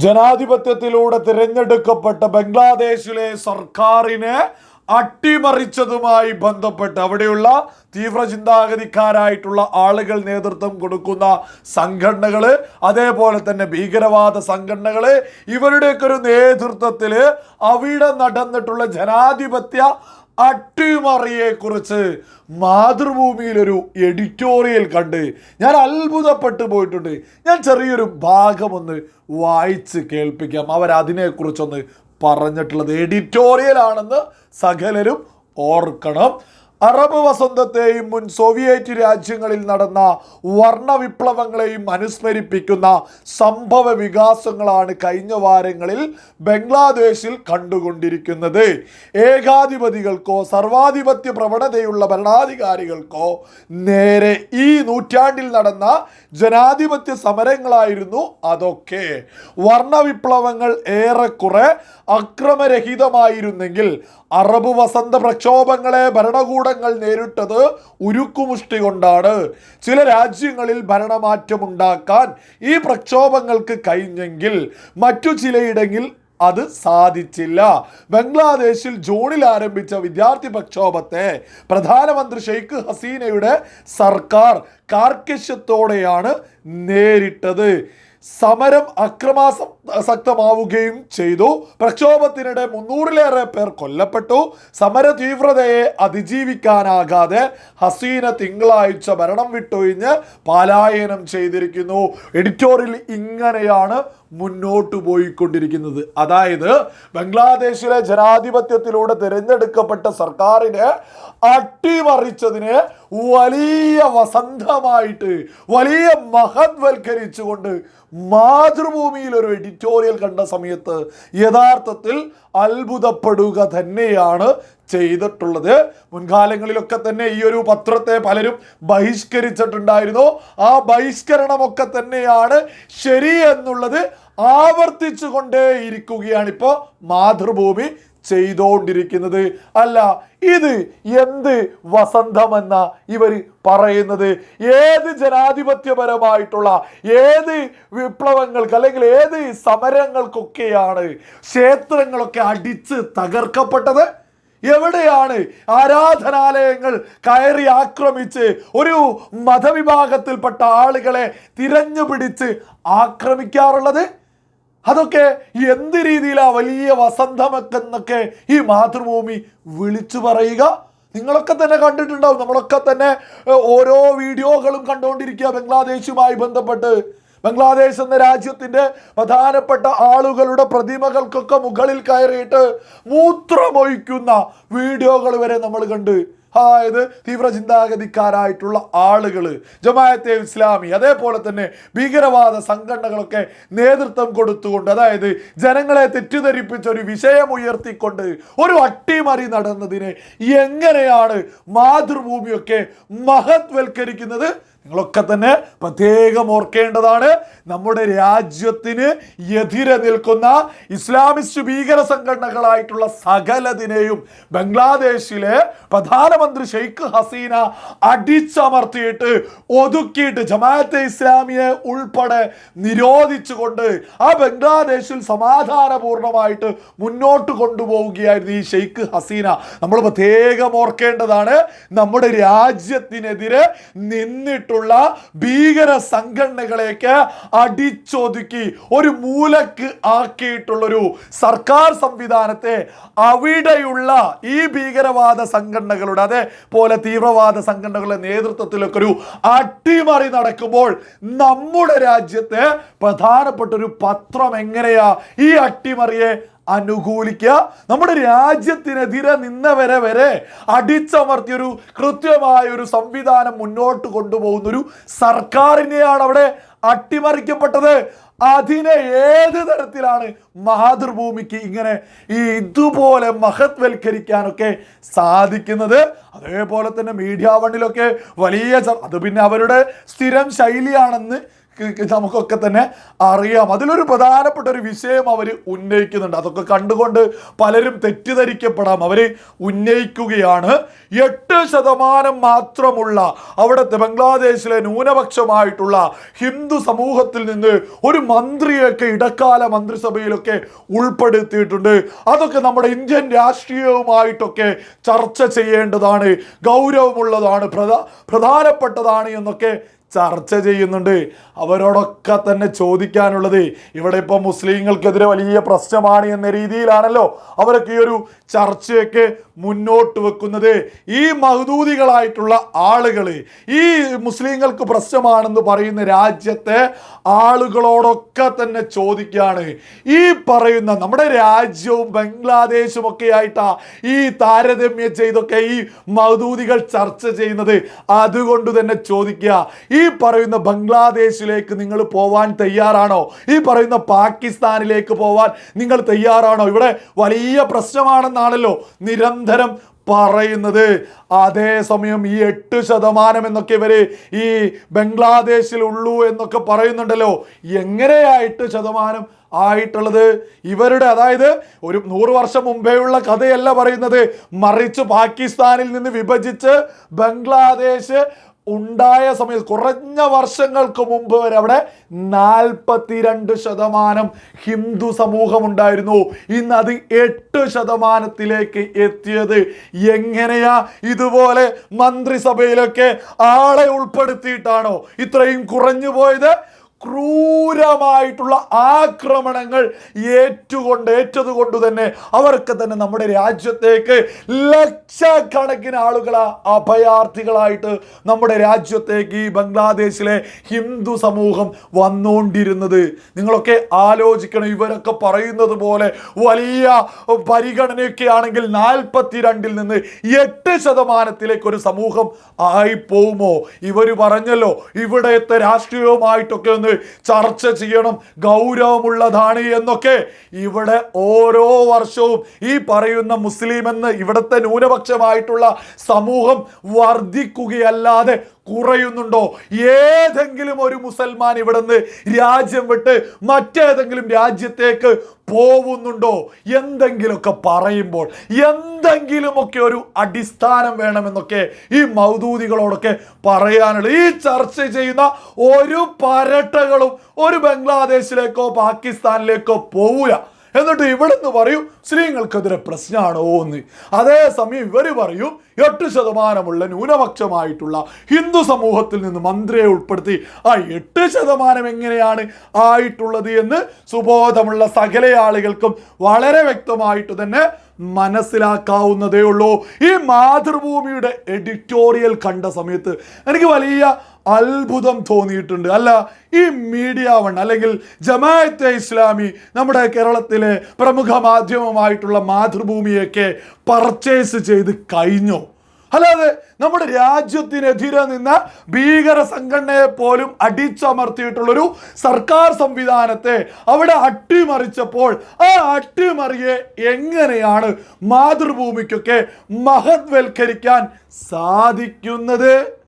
ജനാധിപത്യത്തിലൂടെ തിരഞ്ഞെടുക്കപ്പെട്ട ബംഗ്ലാദേശിലെ സർക്കാരിനെ അട്ടിമറിച്ചതുമായി ബന്ധപ്പെട്ട് അവിടെയുള്ള തീവ്ര ചിന്താഗതിക്കാരായിട്ടുള്ള ആളുകൾ നേതൃത്വം കൊടുക്കുന്ന സംഘടനകള്, അതേപോലെ തന്നെ ഭീകരവാദ സംഘടനകള്, ഇവരുടെയൊക്കെ ഒരു നേതൃത്വത്തിൽ അവിടെ നടന്നിട്ടുള്ള ജനാധിപത്യ അട്ടിമറിയെക്കുറിച്ച് മാതൃഭൂമിയിലൊരു എഡിറ്റോറിയൽ കണ്ട് ഞാൻ അത്ഭുതപ്പെട്ടു പോയിട്ടുണ്ട്. ഞാൻ ചെറിയൊരു ഭാഗമൊന്ന് വായിച്ച് കേൾപ്പിക്കാം. അവരതിനെക്കുറിച്ചൊന്ന് പറഞ്ഞിട്ടുള്ളത് എഡിറ്റോറിയൽ ആണെന്ന് സകലരും ഓർക്കണം. അറബ് വസന്തത്തെയും മുൻ സോവിയറ്റ് രാജ്യങ്ങളിൽ നടന്ന വർണ്ണ വിപ്ലവങ്ങളെയും അനുസ്മരിപ്പിക്കുന്ന സംഭവ വികാസങ്ങളാണ് കഴിഞ്ഞ വാരങ്ങളിൽ ബംഗ്ലാദേശിൽ കണ്ടുകൊണ്ടിരിക്കുന്നത്. ഏകാധിപതികൾക്കോ സർവാധിപത്യ പ്രവണതയുള്ള ഭരണാധികാരികൾക്കോ നേരെ ഈ നൂറ്റാണ്ടിൽ നടന്ന ജനാധിപത്യ സമരങ്ങളായിരുന്നു അതൊക്കെ. വർണ്ണ വിപ്ലവങ്ങൾ ഏറെക്കുറെ അക്രമരഹിതമായിരുന്നെങ്കിൽ അറബ് വസന്ത പ്രക്ഷോഭങ്ങളെ ഭരണകൂടങ്ങൾ നേരിട്ടത് ഉരുക്കുമുഷ്ടി കൊണ്ടാണ്. ചില രാജ്യങ്ങളിൽ ഭരണമാറ്റമുണ്ടാക്കാൻ ഈ പ്രക്ഷോഭങ്ങൾക്ക് കഴിഞ്ഞെങ്കിൽ മറ്റു ചിലയിടങ്ങളിൽ അത് സാധിച്ചില്ല. ബംഗ്ലാദേശിൽ ജൂണിൽ ആരംഭിച്ച വിദ്യാർത്ഥി പ്രക്ഷോഭത്തെ പ്രധാനമന്ത്രി ഷെയ്ഖ് ഹസീനയുടെ സർക്കാർ കാർക്കശ്യത്തോടെയാണ് നേരിട്ടത്. സമരം അക്രമാസക്തമാവുകയും ചെയ്തു. പ്രക്ഷോഭത്തിനിടെ 300-ലേറെ പേർ കൊല്ലപ്പെട്ടു. സമര തീവ്രതയെ അതിജീവിക്കാനാകാതെ ഹസീന തിങ്കളാഴ്ച ഭരണം വിട്ടൊഴിഞ്ഞ് പലായനം ചെയ്തിരിക്കുന്നു. എഡിറ്റോറിയൽ ഇങ്ങനെയാണ് മുന്നോട്ട് പോയിക്കൊണ്ടിരിക്കുന്നത്. അതായത് ബംഗ്ലാദേശിലെ ജനാധിപത്യത്തിലൂടെ തിരഞ്ഞെടുക്കപ്പെട്ട സർക്കാരിനെ അട്ടിമറിച്ചതിനെ വലിയ വസന്തമായിട്ട് വലിയ മഹത്വൽക്കരിച്ചുകൊണ്ട് മാതൃഭൂമിയിൽ ഒരു എഡിറ്റോറിയൽ കണ്ട സമയത്ത് യഥാർത്ഥത്തിൽ അത്ഭുതപ്പെടുക തന്നെയാണ് ചെയ്തിട്ടുള്ളത്. മുൻകാലങ്ങളിലൊക്കെ തന്നെ ഈ ഒരു പത്രത്തെ പലരും ബഹിഷ്കരിച്ചിട്ടുണ്ടായിരുന്നു. ആ ബഹിഷ്കരണമൊക്കെ തന്നെയാണ് ശരി എന്നുള്ളത് ആവർത്തിച്ചു കൊണ്ടേയിരിക്കുകയാണ് ഇപ്പോൾ മാതൃഭൂമി ചെയ്തുകൊണ്ടിരിക്കുന്നത്. അല്ല, ഇത് എന്ത് വസന്തമെന്ന ഇവർ പറയുന്നത്? ഏത് ജനാധിപത്യപരമായിട്ടുള്ള ഏത് വിപ്ലവങ്ങൾക്ക് അല്ലെങ്കിൽ ഏത് സമരങ്ങൾക്കൊക്കെയാണ് ക്ഷേത്രങ്ങളൊക്കെ അടിച്ച് തകർക്കപ്പെട്ടത്? എവിടെയാണ് ആരാധനാലയങ്ങൾ കയറി ആക്രമിച്ച് ഒരു മതവിഭാഗത്തിൽപ്പെട്ട ആളുകളെ തിരഞ്ഞു പിടിച്ച് ആക്രമിക്കാറുള്ളത്? അതൊക്കെ എന്ത് രീതിയിലാണ് വലിയ വസന്തമെന്നൊക്കെ ഈ മാതൃഭൂമി വിളിച്ചു പറയുക? നിങ്ങളൊക്കെ തന്നെ കണ്ടിട്ടുണ്ടാവും. നമ്മളൊക്കെ തന്നെ ഓരോ വീഡിയോകളും കണ്ടുകൊണ്ടിരിക്കുക ബംഗ്ലാദേശുമായി ബന്ധപ്പെട്ട്. ബംഗ്ലാദേശ് എന്ന രാജ്യത്തിൻ്റെ പ്രധാനപ്പെട്ട ആളുകളുടെ പ്രതിമകൾക്കൊക്കെ മുകളിൽ കയറിയിട്ട് മൂത്രമൊഴിക്കുന്ന വീഡിയോകൾ വരെ നമ്മൾ കണ്ട്. അതായത് തീവ്ര ചിന്താഗതിക്കാരായിട്ടുള്ള ആളുകൾ, ജമാഅത്തെ ഇസ്ലാമി, അതേപോലെ തന്നെ ഭീകരവാദ സംഘടനകളൊക്കെ നേതൃത്വം കൊടുത്തുകൊണ്ട്, അതായത് ജനങ്ങളെ തെറ്റിദ്ധരിപ്പിച്ച ഒരു വിഷയം ഉയർത്തിക്കൊണ്ട് ഒരു അട്ടിമറി നടന്നതിനെ എങ്ങനെയാണ് മാതൃഭൂമിയൊക്കെ മഹത്വൽക്കരിക്കുന്നത്? നിങ്ങളൊക്കെ തന്നെ പ്രത്യേകം ഓർക്കേണ്ടതാണ്. നമ്മുടെ രാജ്യത്തിന് എതിരെ നിൽക്കുന്ന ഇസ്ലാമിസ്റ്റ് ഭീകര സംഘടനകളായിട്ടുള്ള സകലതിനെയും ബംഗ്ലാദേശിലെ പ്രധാനമന്ത്രി ഷെയ്ഖ് ഹസീന അടിച്ചമർത്തിയിട്ട് ഒതുക്കിയിട്ട് ജമാഅത്തെ ഇസ്ലാമിയെ ഉൾപ്പെടെ നിരോധിച്ചുകൊണ്ട് ആ ബംഗ്ലാദേശിൽ സമാധാനപൂർണമായിട്ട് മുന്നോട്ട് കൊണ്ടുപോവുകയായിരുന്നു ഈ ഷെയ്ഖ് ഹസീന. നമ്മൾ പ്രത്യേകം ഓർക്കേണ്ടതാണ്, നമ്മുടെ രാജ്യത്തിനെതിരെ നിന്നിട്ടുള്ള ഭീകര സംഘടനകളേക്ക് അടിച്ചൊതുക്കി ഒരു മൂലക്ക് ആക്കിയിട്ടുള്ളൊരു സർക്കാർ സംവിധാനത്തെ അവിടെയുള്ള ഈ ഭീകരവാദ സംഘടനകളുടെ അതേപോലെ തീവ്രവാദ സംഘടനകളുടെ നേതൃത്വത്തിലൊക്കെ ഒരു അട്ടിമറി നടക്കുമ്പോൾ നമ്മുടെ രാജ്യത്തെ പ്രധാനപ്പെട്ട ഒരു പത്രം എങ്ങനെയാ ഈ അട്ടിമറിയെ അനുകൂലിക്കുക? നമ്മുടെ രാജ്യത്തിനെതിരെ നിന്നവരെ വരെ അടിച്ചമർത്തിയൊരു കൃത്യമായ ഒരു സംവിധാനം മുന്നോട്ട് കൊണ്ടുപോകുന്നൊരു സർക്കാരിനെയാണ് അവിടെ അട്ടിമറിക്കപ്പെട്ടത്. അതിനെ ഏത് തരത്തിലാണ് മാതൃഭൂമിക്ക് ഇങ്ങനെ ഇതുപോലെ മഹത്വൽക്കരിക്കാനൊക്കെ സാധിക്കുന്നത്? അതേപോലെ തന്നെ മീഡിയ വണ്ണിലൊക്കെ വലിയ അത് പിന്നെ അവരുടെ സ്ഥിരം ശൈലിയാണെന്ന് നമുക്കൊക്കെ തന്നെ അറിയാം. അതിലൊരു പ്രധാനപ്പെട്ട ഒരു വിഷയം അവർ ഉന്നയിക്കുന്നുണ്ട്. അതൊക്കെ കണ്ടുകൊണ്ട് പലരും തെറ്റിദ്ധരിക്കപ്പെടാം. അവർ ഉന്നയിക്കുകയാണ്, 8% മാത്രമുള്ള അവിടുത്തെ ബംഗ്ലാദേശിലെ ന്യൂനപക്ഷമായിട്ടുള്ള ഹിന്ദു സമൂഹത്തിൽ നിന്ന് ഒരു മന്ത്രിയൊക്കെ ഇടക്കാല മന്ത്രിസഭയിലൊക്കെ ഉൾപ്പെടുത്തിയിട്ടുണ്ട്. അതൊക്കെ നമ്മുടെ ഇന്ത്യൻ രാഷ്ട്രീയവുമായിട്ടൊക്കെ ചർച്ച ചെയ്യേണ്ടതാണ്, ഗൗരവമുള്ളതാണ്, പ്രധാനപ്പെട്ടതാണ് എന്നൊക്കെ ചർച്ച ചെയ്യുന്നുണ്ട്. അവരോടൊക്കെ തന്നെ ചോദിക്കാനുള്ളത്, ഇവിടെ ഇപ്പോൾ മുസ്ലിങ്ങൾക്കെതിരെ വലിയ പ്രശ്നമാണ് എന്ന രീതിയിലാണല്ലോ അവരൊക്കെ ഈ ഒരു ചർച്ചയൊക്കെ മുന്നോട്ട് വെക്കുന്നത്. ഈ മഹ്ദൂദികളായിട്ടുള്ള ആളുകൾ ഈ മുസ്ലിങ്ങൾക്ക് പ്രശ്നമാണെന്ന് പറയുന്ന രാജ്യത്തെ ആളുകളോടൊക്കെ തന്നെ ചോദിക്കുകയാണ്, ഈ പറയുന്ന നമ്മുടെ രാജ്യവും ബംഗ്ലാദേശും ഒക്കെ ആയിട്ടാ ഈ താരതമ്യം ചെയ്തൊക്കെ ഈ മഹ്ദൂദികൾ ചർച്ച ചെയ്യുന്നത്. അതുകൊണ്ട് തന്നെ ചോദിക്കുക, ഈ പറയുന്ന ബംഗ്ലാദേശിലേക്ക് നിങ്ങൾ പോവാൻ തയ്യാറാണോ? ഈ പറയുന്ന പാകിസ്ഥാനിലേക്ക് പോവാൻ നിങ്ങൾ തയ്യാറാണോ? ഇവിടെ വലിയ പ്രശ്നമാണെന്നാണല്ലോ നിരന്തരം പറയുന്നത്. അതേസമയം ഈ 8% എന്നൊക്കെ ഇവര് ഈ ബംഗ്ലാദേശിൽ ഉള്ളൂ എന്നൊക്കെ പറയുന്നുണ്ടല്ലോ. എങ്ങനെയാ 8% ആയിട്ടുള്ളത്? ഇവരുടെ, അതായത് ഒരു 100 വർഷം മുമ്പേ ഉള്ള കഥയല്ല പറയുന്നത്, മറിച്ച് പാകിസ്ഥാനിൽ നിന്ന് വിഭജിച്ച് ബംഗ്ലാദേശ് ഉണ്ടായ സമയത്ത് കുറഞ്ഞ വർഷങ്ങൾക്ക് മുമ്പ് വരെ അവിടെ 42% ഹിന്ദു സമൂഹം ഉണ്ടായിരുന്നു. ഇന്ന് അത് 8%-ത്തിലേക്ക് എത്തിയത്. എങ്ങനെയാ ഇതുപോലെ മന്ത്രിസഭയിലൊക്കെ ആളെ ഉൾപ്പെടുത്തിയിട്ടാണോ ഇത്രയും കുറഞ്ഞു പോയത്? ക്രൂരമായിട്ടുള്ള ആക്രമണങ്ങൾ ഏറ്റതുകൊണ്ട് തന്നെ അവർക്ക് തന്നെ നമ്മുടെ രാജ്യത്തേക്ക് ലക്ഷക്കണക്കിന് ആളുകൾ അഭയാർത്ഥികളായിട്ട് നമ്മുടെ രാജ്യത്തേക്ക് ഈ ബംഗ്ലാദേശിലെ ഹിന്ദു സമൂഹം വന്നുകൊണ്ടിരുന്നത്. നിങ്ങളൊക്കെ ആലോചിക്കണം. ഇവരൊക്കെ പറയുന്നത് പോലെ വലിയ പരിഗണനയൊക്കെ ആണെങ്കിൽ 42-ൽ നിന്ന് 8%-ത്തിലേക്ക് ഒരു സമൂഹം ആയി പോകുമോ? ഇവർ പറഞ്ഞല്ലോ, ഇവിടത്തെ രാഷ്ട്രീയവുമായിട്ടൊക്കെ ഒന്ന് ചർച്ച ചെയ്യണം, ഗൗരവമുള്ളതാണ് എന്നൊക്കെ. ഇവിടെ ഓരോ വർഷവും ഈ പറയുന്ന മുസ്ലിം എന്ന് ഇവിടുത്തെ ന്യൂനപക്ഷമായിട്ടുള്ള സമൂഹം വർദ്ധിക്കുകയല്ലാതെ കുറയുന്നുണ്ടോ? ഏതെങ്കിലും ഒരു മുസൽമാൻ ഇവിടുന്ന് രാജ്യം വിട്ട് മറ്റേതെങ്കിലും രാജ്യത്തേക്ക് പോകുന്നുണ്ടോ? എന്തെങ്കിലുമൊക്കെ പറയുമ്പോൾ എന്തെങ്കിലുമൊക്കെ ഒരു അടിസ്ഥാനം വേണമെന്നൊക്കെ ഈ മൗദൂദികളോടൊക്കെ പറയാനുള്ളത്. ഈ ചർച്ച ചെയ്യുന്ന ഒരു പരട്ടകളും ഒരു ബംഗ്ലാദേശിലേക്കോ പാകിസ്ഥാനിലേക്കോ പോവില്ല. എന്നിട്ട് ഇവിടെ നിന്ന് പറയും സ്ത്രീകൾക്കെതിരെ പ്രശ്നമാണോ എന്ന്. അതേസമയം ഇവർ പറയും 8% ന്യൂനപക്ഷമായിട്ടുള്ള ഹിന്ദു സമൂഹത്തിൽ നിന്ന് മന്ത്രിയെ ഉൾപ്പെടുത്തി ആ 8% എങ്ങനെയാണ് ആയിട്ടുള്ളത് എന്ന് സുബോധമുള്ള സകല ആളുകൾക്കും വളരെ വ്യക്തമായിട്ട് തന്നെ മനസ്സിലാക്കാവുന്നതേ ഉള്ളൂ. ഈ മാതൃഭൂമിയുടെ എഡിറ്റോറിയൽ കണ്ട സമയത്ത് എനിക്ക് വലിയ അത്ഭുതം തോന്നിയിട്ടുണ്ട്. അല്ല, ഈ മീഡിയ വൺ അല്ലെങ്കിൽ ജമാഅത്തെ ഇസ്ലാമി നമ്മുടെ കേരളത്തിലെ പ്രമുഖ മാധ്യമമായിട്ടുള്ള മാതൃഭൂമിയൊക്കെ പർച്ചേസ് ചെയ്ത് കഴിഞ്ഞോ? അല്ലാതെ നമ്മുടെ രാജ്യത്തിനെതിരെ നിന്ന ഭീകര സംഘടനയെ പോലും അടിച്ചമർത്തിയിട്ടുള്ളൊരു സർക്കാർ സംവിധാനത്തെ അവിടെ അട്ടിമറിച്ചപ്പോൾ ആ അട്ടിമറിയെ എങ്ങനെയാണ് മാതൃഭൂമിക്കൊക്കെ മഹത്വൽക്കരിക്കാൻ സാധിക്കുന്നത്?